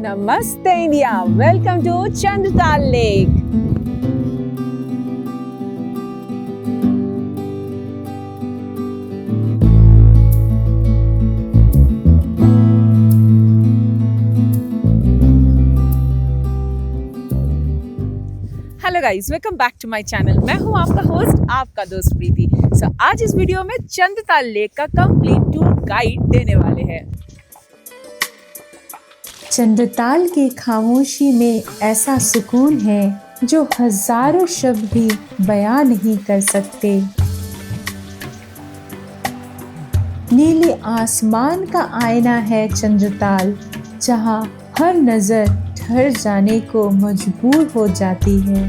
Namaste India. Welcome to Chandratal Lake. Hello guys, welcome back to my channel. मैं हूं आपका host, आपका दोस्त प्रीति। आज इस वीडियो में चंद्रताल लेक का कंप्लीट टूर गाइड देने वाले हैं। चंद्रताल की खामोशी में ऐसा सुकून है जो हजारों शब्द भी बयां नहीं कर सकते। नीले आसमान का आईना है चंद्रताल, जहां हर नजर ठहर जाने को मजबूर हो जाती है।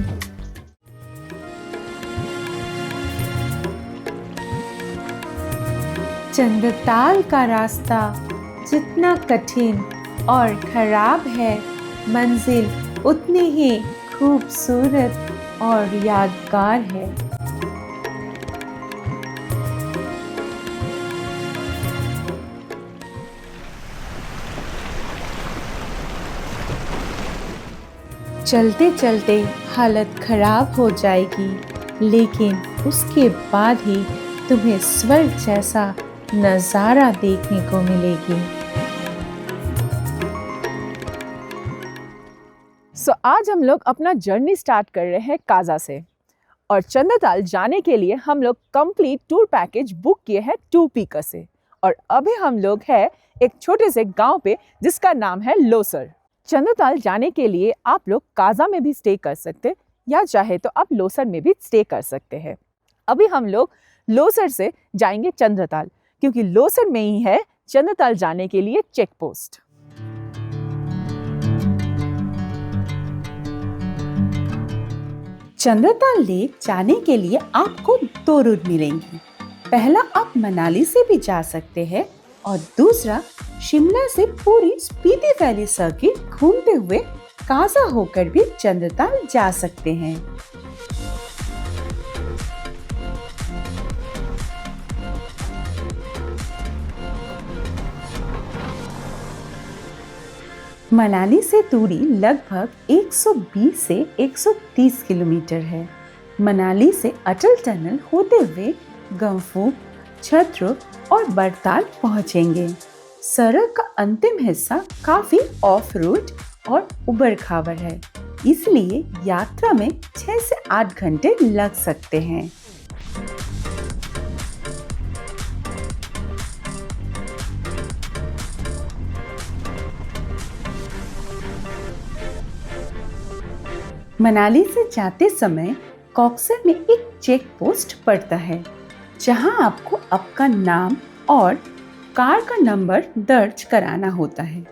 चंद्रताल का रास्ता जितना कठिन और खराब है, मंजिल उतनी ही खूबसूरत और यादगार है। चलते चलते हालत खराब हो जाएगी, लेकिन उसके बाद ही तुम्हें स्वर्ग जैसा नज़ारा देखने को मिलेगी। आज हम लोग अपना जर्नी स्टार्ट कर रहे हैं काजा से, और चंद्रताल जाने के लिए हम लोग कंप्लीट टूर पैकेज बुक किए हैं टू पीकर से। और अभी हम लोग हैं एक छोटे से गांव पे जिसका नाम है लोसर। चंद्रताल जाने के लिए आप लोग काजा में भी स्टे कर सकते, या चाहे तो आप लोसर में भी स्टे कर सकते हैं। अभी हम लोग लोसर से जाएंगे चंद्रताल, क्योंकि लोसर में ही है चंद्रताल जाने के लिए चेक पोस्ट। चंद्रताल लेक जाने के लिए आपको 2 रूट मिलेंगे। पहला, आप मनाली से भी जा सकते हैं, और दूसरा शिमला से पूरी स्पीति वैली सर्किट घूमते हुए काजा होकर भी चंद्रताल जा सकते हैं। मनाली से दूरी लगभग 120 से 130 किलोमीटर है। मनाली से अटल टनल होते हुए गंफू, छत्र और बड़ताल पहुंचेंगे। सड़क का अंतिम हिस्सा काफी ऑफ रोड और उबड़ खाबड़ है, इसलिए यात्रा में 6 से 8 घंटे लग सकते हैं। मनाली से जाते समय कॉक्सर में एक चेक पोस्ट पड़ता है, जहां आपको आपका नाम और कार का नंबर दर्ज कराना होता है।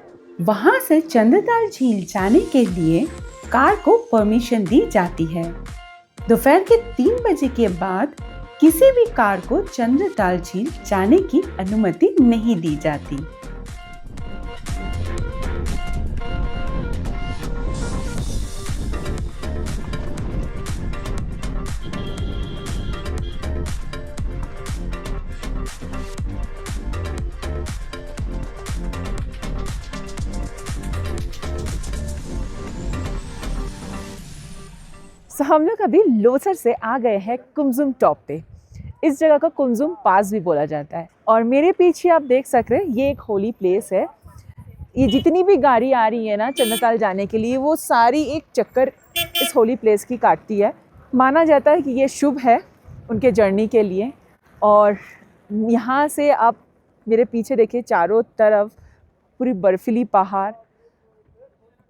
वहां से चंद्रताल झील जाने के लिए कार को परमिशन दी जाती है। दोपहर के 3 बजे के बाद किसी भी कार को चंद्रताल झील जाने की अनुमति नहीं दी जाती। हम लोग अभी लोसर से आ गए हैं कुमजुम टॉप पे। इस जगह का कुमजुम पास भी बोला जाता है। और मेरे पीछे आप देख सकते हैं, ये एक होली प्लेस है। ये जितनी भी गाड़ी आ रही है ना चंद्रताल जाने के लिए, वो सारी एक चक्कर इस होली प्लेस की काटती है। माना जाता है कि ये शुभ है उनके जर्नी के लिए। और यहाँ से आप मेरे पीछे देखिए, चारों तरफ पूरी बर्फीली पहाड़,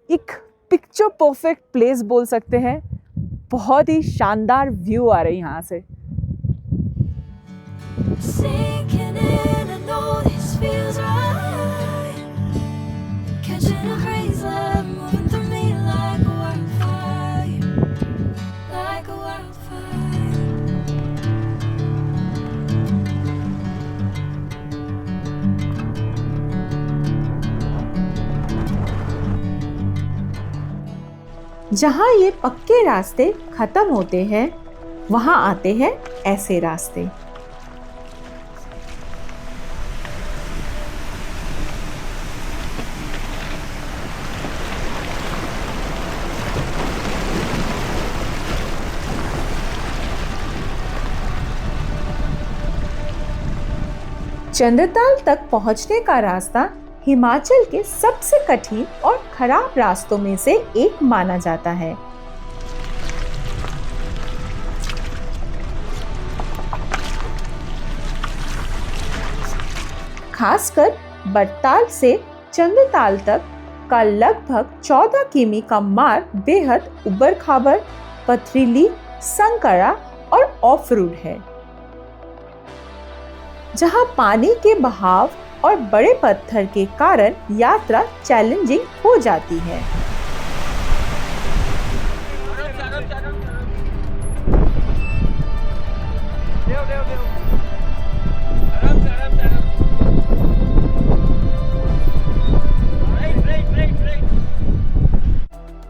एक पिक्चर परफेक्ट प्लेस बोल सकते हैं। बहुत ही शानदार व्यू आ रही है यहाँ से। जहाँ ये पक्के रास्ते खत्म होते हैं, वहाँ आते हैं ऐसे रास्ते। चंद्रताल तक पहुंचने का रास्ता हिमाचल के सबसे कठिन और खराब रास्तों में से एक माना जाता है। खासकर बड़ताल से चंद्रताल तक का लगभग 14 किमी का मार्ग बेहद उबड़-खाबड़, पथरीली, संकरा और ऑफ रोड है, जहां पानी के बहाव और बड़े पत्थर के कारण यात्रा चैलेंजिंग हो जाती है।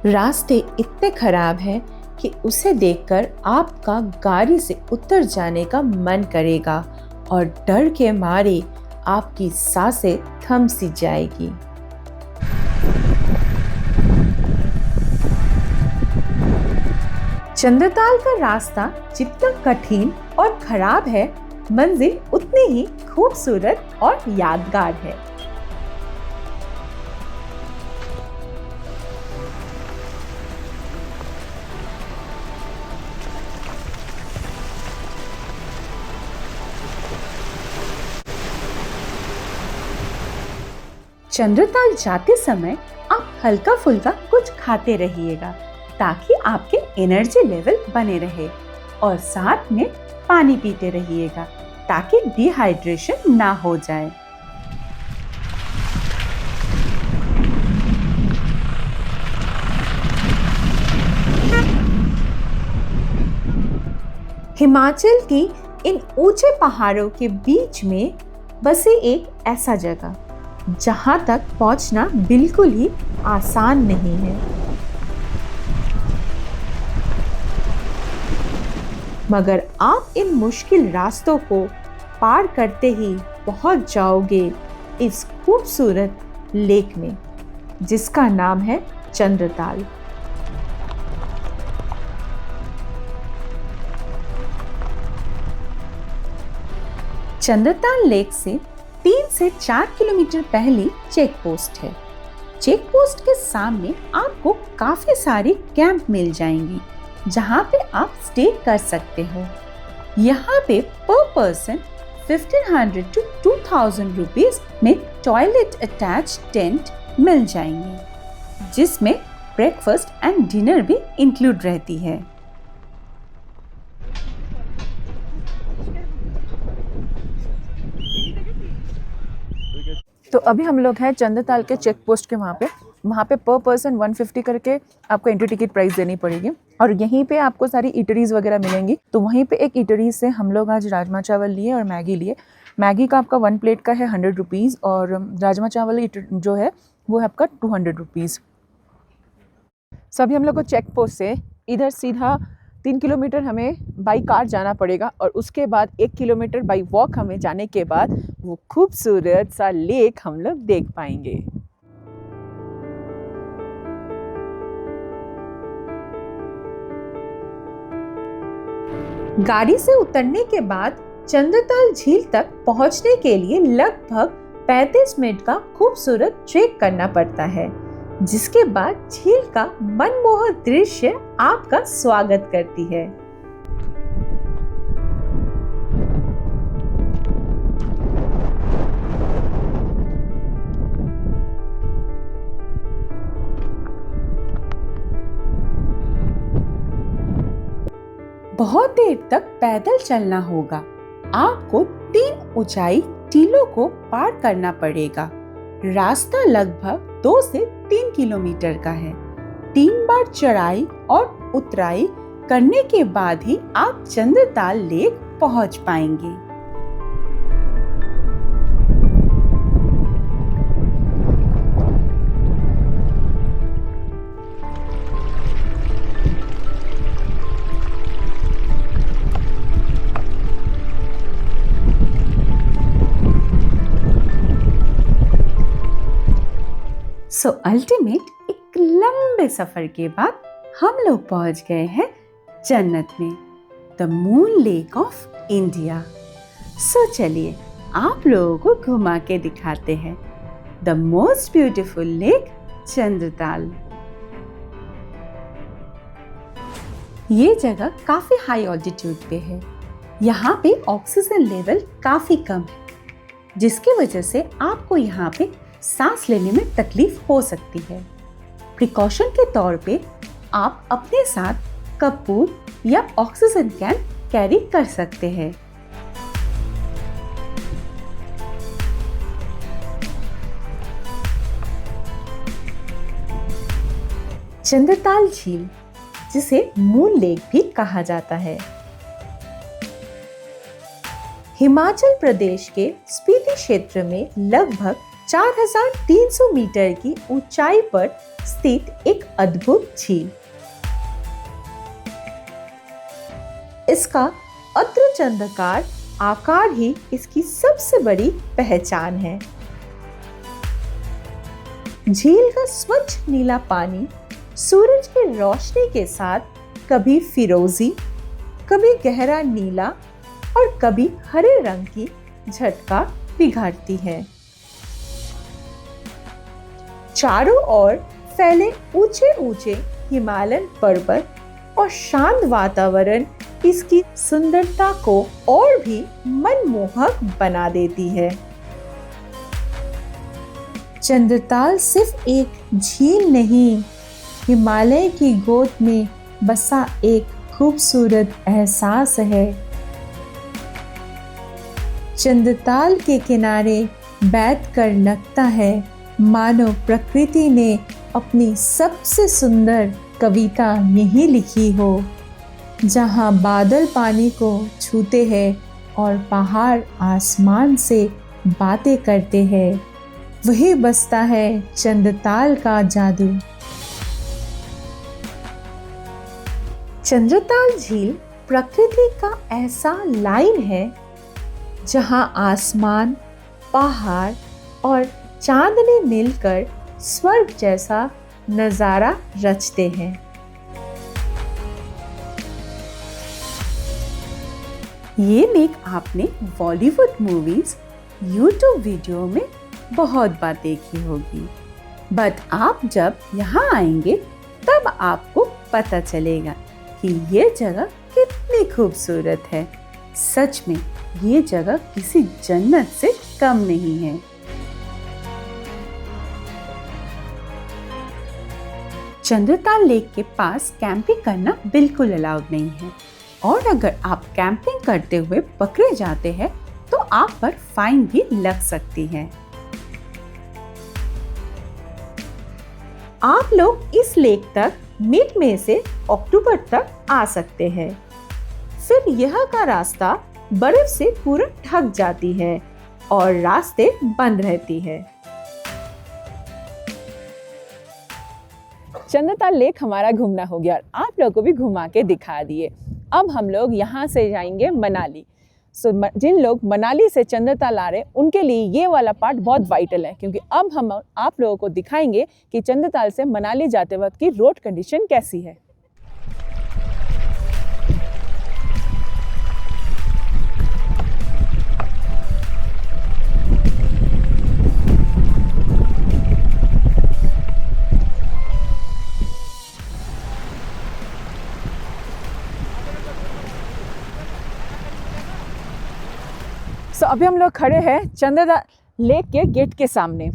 रास्ते इतने खराब हैं कि उसे देखकर आपका गाड़ी से उतर जाने का मन करेगा और डर के मारे आपकी सांसें थम सी जाएगी। चंद्रताल का रास्ता जितना कठिन और खराब है, मंजिल उतनी ही खूबसूरत और यादगार है। चंद्रताल जाते समय आप हल्का फुल्का कुछ खाते रहिएगा ताकि आपके एनर्जी लेवल बने रहे, और साथ में पानी पीते रहिएगा ताकि डिहाइड्रेशन ना हो जाए। हिमाचल की इन ऊंचे पहाड़ों के बीच में बसी एक ऐसा जगह जहां तक पहुंचना बिल्कुल ही आसान नहीं है, मगर आप इन मुश्किल रास्तों को पार करते ही पहुंच जाओगे इस खूबसूरत लेक में, जिसका नाम है चंद्रताल। चंद्रताल लेक से 3 से 4 किलोमीटर पहले चेक पोस्ट है। चेक पोस्ट के सामने आपको काफी सारी कैंप मिल जाएंगी जहां पे आप स्टे कर सकते हो। यहाँ पे पर पर्सन 1500 to 2000 रुपीस में टॉयलेट अटैच टेंट मिल जाएंगे, जिसमें ब्रेकफास्ट एंड डिनर भी इंक्लूड रहती है। तो अभी हम लोग हैं चंद्रताल के चेक पोस्ट के वहाँ पे पर पर्सन 150 करके आपको एंट्री टिकट प्राइस देनी पड़ेगी, और यहीं पे आपको सारी ईटरीज वगैरह मिलेंगी। तो वहीं पे एक ईटरी से हम लोग आज राजमा चावल लिए और मैगी लिए। मैगी का आपका 1 प्लेट का है 100 रुपीज़, और राजमा चावल जो है वो है आपका 200 रुपीज़। सभी हम लोग को चेक पोस्ट से इधर सीधा 3 किलोमीटर हमें बाई कार जाना पड़ेगा, और उसके बाद 1 किलोमीटर बाई वॉक हमें जाने के बाद वो खूबसूरत सा लेक हम लोग देख पाएंगे। गाड़ी से उतरने के बाद चंद्रताल झील तक पहुंचने के लिए लगभग 35 मिनट का खूबसूरत ट्रेक करना पड़ता है, जिसके बाद झील का मनमोहक दृश्य आपका स्वागत करती है। बहुत देर तक पैदल चलना होगा। आपको 3 ऊंचाई टीलों को पार करना पड़ेगा। रास्ता लगभग 2 से 3 किलोमीटर का है। 3 बार चढ़ाई और उतराई करने के बाद ही आप चंद्रताल लेक पहुंच पाएंगे। अल्टीमेट एक लंबे सफर के बाद हम लोग पहुंच गए हैं जन्नत में, the moon lake of India. चलिए आप लोगों को घुमा के दिखाते हैं the most beautiful lake Chandratal. ये जगह काफी हाई ऑल्टीट्यूड पे है। यहाँ पे ऑक्सीजन लेवल काफी कम है, जिसकी वजह से आपको यहाँ पे सांस लेने में तकलीफ हो सकती है। प्रिकॉशन के तौर पे आप अपने साथ कपूर या ऑक्सीजन कैन कैरी कर सकते हैं। चंद्रताल झील, जिसे मून लेक भी कहा जाता है, हिमाचल प्रदेश के स्पीति क्षेत्र में लगभग 4,300 मीटर की ऊंचाई पर स्थित एक अद्भुत झील। इसका अर्धचंद्राकार आकार ही इसकी सबसे बड़ी पहचान है। झील का स्वच्छ नीला पानी सूरज की रोशनी के साथ कभी फिरोजी, कभी गहरा नीला और कभी हरे रंग की झटका बिगाड़ती है। चारों ओर फैले ऊंचे ऊंचे हिमालयन पर्वत और शांत वातावरण इसकी सुंदरता को और भी मनमोहक बना देती है। चंद्रताल सिर्फ एक झील नहीं, हिमालय की गोद में बसा एक खूबसूरत एहसास है। चंद्रताल के किनारे बैठकर लगता है मानो प्रकृति ने अपनी सबसे सुंदर कविता यहीं लिखी हो, जहां बादल पानी को छूते हैं और पहाड़ आसमान से बातें करते हैं। वही बसता है चंद्रताल का जादू। चंद्रताल झील प्रकृति का ऐसा लाइन है जहां आसमान, पहाड़ और चांदनी मिलकर स्वर्ग जैसा नजारा रचते हैं। ये लेक आपने बॉलीवुड मूवीज, यूट्यूब वीडियो में बहुत बार देखी होगी, बट आप जब यहाँ आएंगे तब आपको पता चलेगा कि ये जगह कितनी खूबसूरत है। सच में ये जगह किसी जन्नत से कम नहीं है। चंद्रताल लेक के पास कैंपिंग करना बिल्कुल अलाउड नहीं है, और अगर आप कैंपिंग करते हुए पकड़े जाते हैं तो आप पर फाइन भी लग सकती है। आप लोग इस लेक तक मिड मई से अक्टूबर तक आ सकते हैं। फिर यह का रास्ता बर्फ से पूरा ढक जाती है और रास्ते बंद रहती है। चंद्रताल लेक हमारा घूमना हो गया और आप लोगों को भी घुमा के दिखा दिए। अब हम लोग यहाँ से जाएंगे मनाली। जिन लोग मनाली से चंद्रताल आ रहे हैं उनके लिए ये वाला पार्ट बहुत वाइटल है, क्योंकि अब हम आप लोगों को दिखाएंगे कि चंद्रताल से मनाली जाते वक्त की रोड कंडीशन कैसी है। अभी हम लोग खड़े हैं चंद्रताल लेक के गेट के सामने।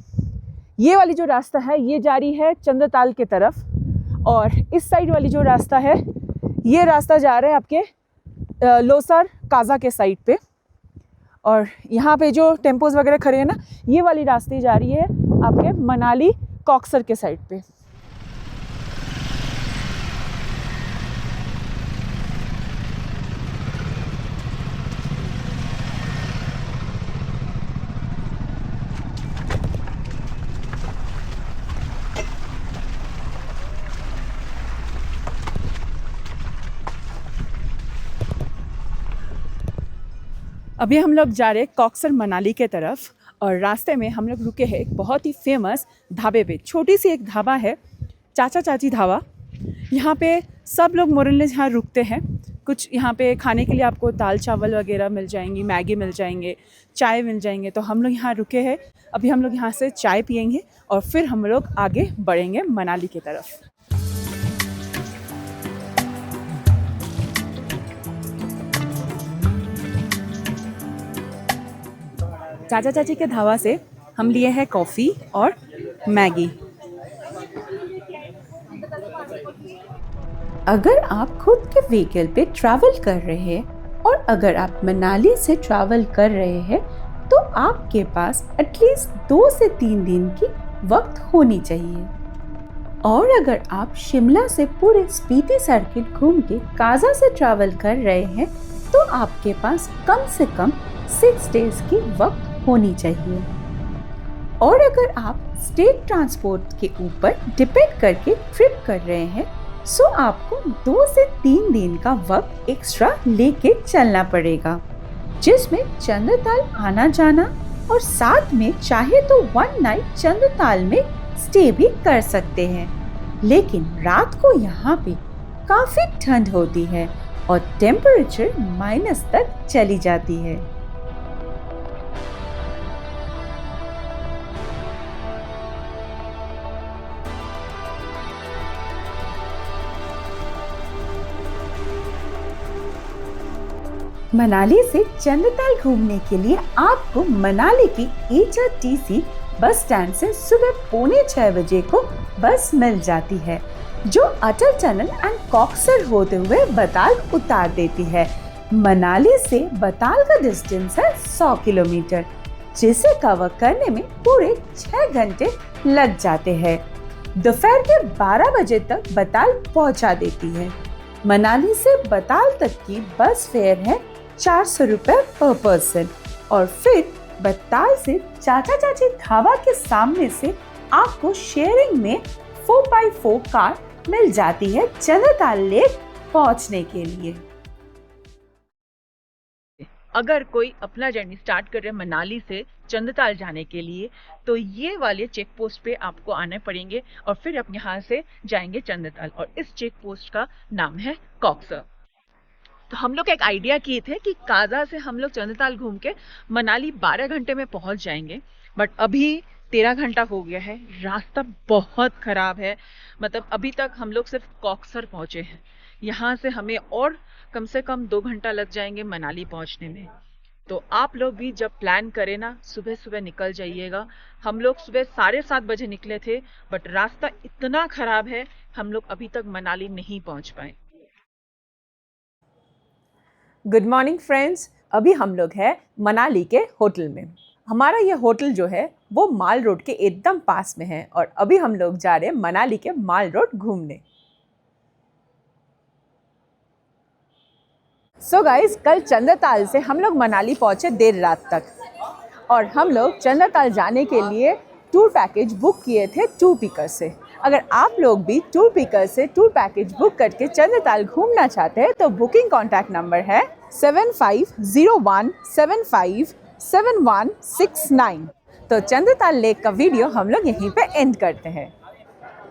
ये वाली जो रास्ता है ये जा रही है चंद्रताल के तरफ, और इस साइड वाली जो रास्ता है ये रास्ता जा रहा है आपके लोसर काजा के साइड पे। और यहाँ पे जो टेम्पोज वगैरह खड़े हैं ना, ये वाली रास्ते जा रही है आपके मनाली कॉक्सर के साइड पे। अभी हम लोग जा रहे हैं कॉक्सर मनाली के तरफ, और रास्ते में हम लोग रुके हैं एक बहुत ही फेमस ढाबे पे। छोटी सी एक ढाबा है, चाचा चाची ढाबा। यहाँ पे सब लोग मोरले यहाँ रुकते हैं कुछ यहाँ पे खाने के लिए आपको दाल चावल वगैरह मिल जाएंगी, मैगी मिल जाएंगे, चाय मिल जाएंगे। तो हम लोग यहाँ रुके हैं, अभी हम लोग यहाँ से चाय पियेंगे और फिर हम लोग आगे बढ़ेंगे मनाली की तरफ। चाचा चाची के ढाबा से हम लिए हैं कॉफ़ी और मैगी। अगर आप खुद के व्हीकल पे ट्रैवल कर रहे हैं और अगर आप मनाली से ट्रैवल कर रहे हैं तो आपके पास एटलीस्ट 2 से 3 दिन की वक्त होनी चाहिए। और अगर आप शिमला से पूरे स्पीति सर्किट घूम के काजा से ट्रैवल कर रहे हैं तो आपके पास कम से कम 6 डेज की वक्त होनी चाहिए। और अगर आप स्टेट ट्रांसपोर्ट के ऊपर डिपेंड करके ट्रिप कर रहे हैं सो आपको 2 से 3 दिन का वक्त एक्स्ट्रा लेके चलना पड़ेगा, जिसमें चंद्रताल आना जाना और साथ में चाहे तो 1 नाइट चंद्रताल में स्टे भी कर सकते हैं। लेकिन रात को यहाँ पे काफी ठंड होती है और टेम्परेचर माइनस तक चली जाती है। मनाली से चंद्रताल घूमने के लिए आपको मनाली की HRTC बस स्टैंड से सुबह 5:45 बजे को बस मिल जाती है, जो अटल टनल एंड कॉक्सर होते हुए बताल उतार देती है। मनाली से बताल का डिस्टेंस है 100 किलोमीटर, जिसे कवर करने में पूरे 6 घंटे लग जाते हैं। दोपहर के 12 बजे तक बताल पहुंचा देती है। मनाली से बताल तक की बस फेयर है 400 रुपए पर पर्सन और फिर बताल से चाचा चाची ढाबा के सामने से आपको शेयरिंग में 4x4 कार मिल जाती है चंद्रताल लेक पहुंचने के लिए। अगर कोई अपना जर्नी स्टार्ट कर रहे हैं मनाली से चंद्रताल जाने के लिए तो ये वाले चेक पोस्ट पे आपको आने पड़ेंगे और फिर आप यहाँ से जाएंगे चंद्रताल, और इस चेक पोस्ट का नाम है कॉक्सर। तो हम लोग एक आइडिया किए थे कि काजा से हम लोग चंद्रताल घूम के मनाली 12 घंटे में पहुंच जाएंगे, बट अभी 13 घंटा हो गया है। रास्ता बहुत खराब है, मतलब अभी तक हम लोग सिर्फ कॉक्सर पहुंचे हैं। यहाँ से हमें और कम से कम 2 घंटा लग जाएंगे मनाली पहुंचने में। तो आप लोग भी जब प्लान करें ना, सुबह सुबह निकल जाइएगा। हम लोग सुबह 7:30 बजे निकले थे, बट रास्ता इतना खराब है हम लोग अभी तक मनाली नहीं पहुंच पाए। गुड मॉर्निंग फ्रेंड्स, अभी हम लोग हैं मनाली के होटल में। हमारा ये होटल जो है वो माल रोड के एकदम पास में है और अभी हम लोग जा रहे हैं मनाली के माल रोड घूमने। सो गाइस, कल चंद्रताल से हम लोग मनाली पहुंचे देर रात तक और हम लोग चंद्रताल जाने के लिए टूर पैकेज बुक किए थे टूर पिकर से। अगर आप लोग भी टूर पिकर से टूर पैकेज बुक करके चंद्रताल घूमना चाहते हैं तो बुकिंग कॉन्टैक्ट नंबर है 7501757169। तो चंद्रताल लेक का वीडियो हम लोग यहीं पे एंड करते हैं।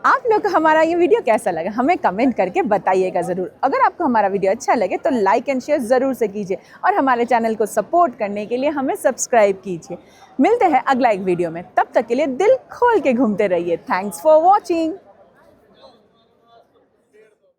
आप लोग को हमारा ये वीडियो कैसा लगा हमें कमेंट करके बताइएगा ज़रूर। अगर आपको हमारा वीडियो अच्छा लगे तो लाइक एंड शेयर ज़रूर से कीजिए और हमारे चैनल को सपोर्ट करने के लिए हमें सब्सक्राइब कीजिए। मिलते हैं अगला एक वीडियो में, तब तक के लिए दिल खोल के घूमते रहिए। Thanks for watching.